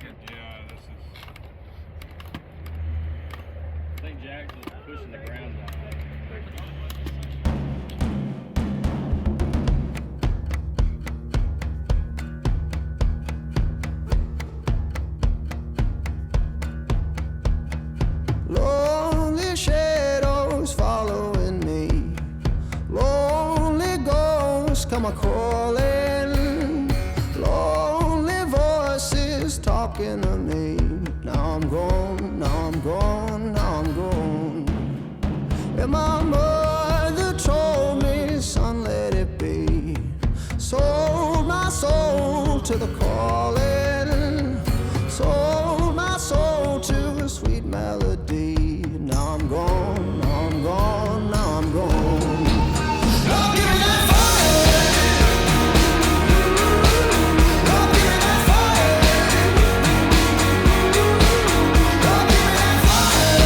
Yeah, this is. I think Jack's is pushing the ground down. Lonely shadows following me, lonely ghosts come a-calling, lonely voices talking to me. Now I'm gone, now I'm gone, now I'm gone. And my mother told me, son, let it be. Sold my soul to the calling, sold my soul to a sweet melody. Now I'm gone, now I'm gone, now I'm gone. Oh, give me that fire. Oh, give me that fire. Oh, give me that fire.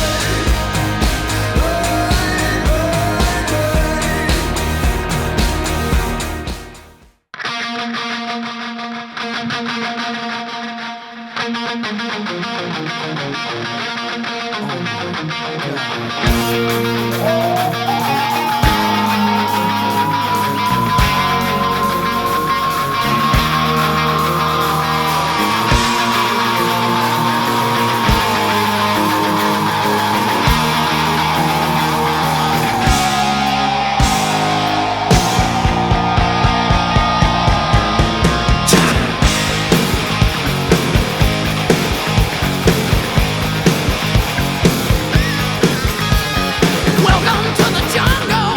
Welcome to the jungle.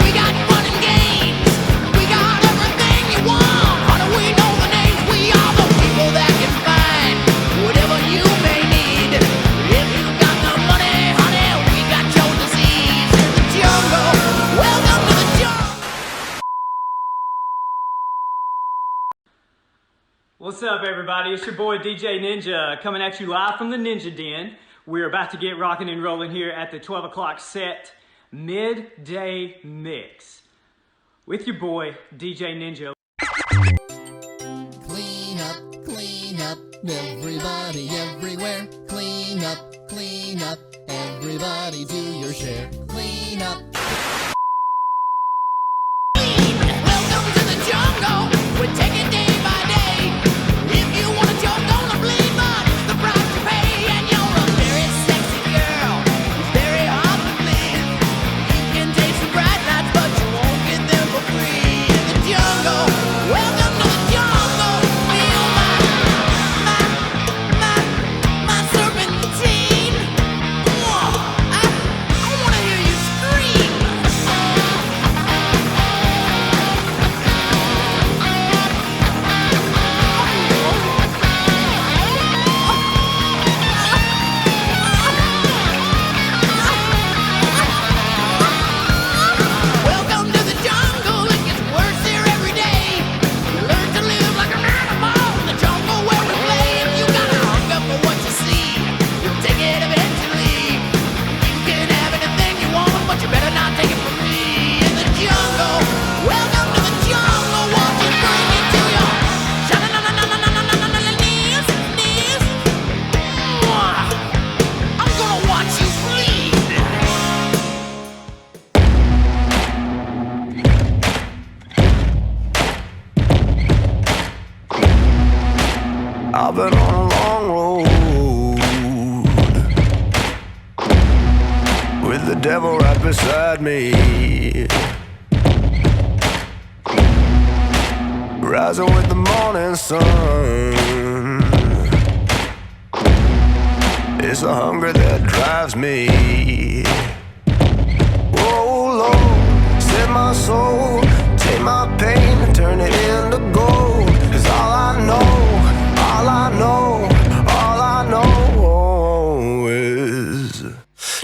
We got fun and games. We got everything you want. How do we know the names? We are the people that can find whatever you may need. If you got the money, honey, we got your disease. In the jungle. Welcome to the jungle. What's up, everybody? It's your boy DJ Ninja coming at you live from the Ninja Den. We're about to get rocking and rolling here at the 12 o'clock set midday mix with your boy DJ Ninja. Clean up, everybody everywhere. Clean up, everybody do your share. Clean up. Welcome to the jungle. We're taking day by day. If you want to choke on the bleed mud, the price you pay, and you're a very sexy girl. It's very hard to please. You can taste the bright lights, but you won't get them for free. In the jungle. Welcome to the jungle. Feel my serpentine. I want to hear you scream. Welcome to the jungle, it gets worse here every day. Learn to live like an animal in the jungle where we play. If you gotta hunger for what you see, you'll take it eventually. You can have anything you want, but you better not take it from me. In the jungle, welcome to the jungle, won't you bring it to your knees, knees. I'm gonna watch you bleed. I've been on a long road with the devil right beside me, rising with the morning sun. It's the hunger that drives me. Oh Lord, set my soul, take my pain and turn it into gold. 'Cause all I know is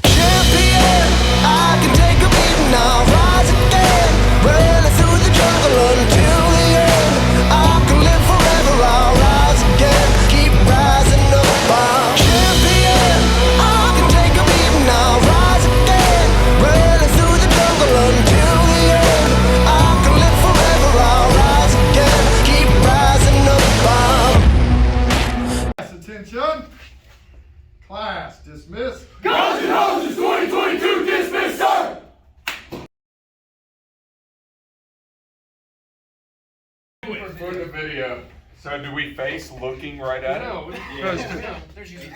champion. I can take a beating, I'll rise again. Running through the jungle until the end. I can live forever, I'll rise again. Keep rising up, I'm champion. I can take a beating, I'll rise again. Running through the jungle until the end. I can live forever, I'll rise again. Dismiss. Guns N' Roses 2022 dismiss, sir! For the video. So do we face looking right at it? No, Yeah. there's usually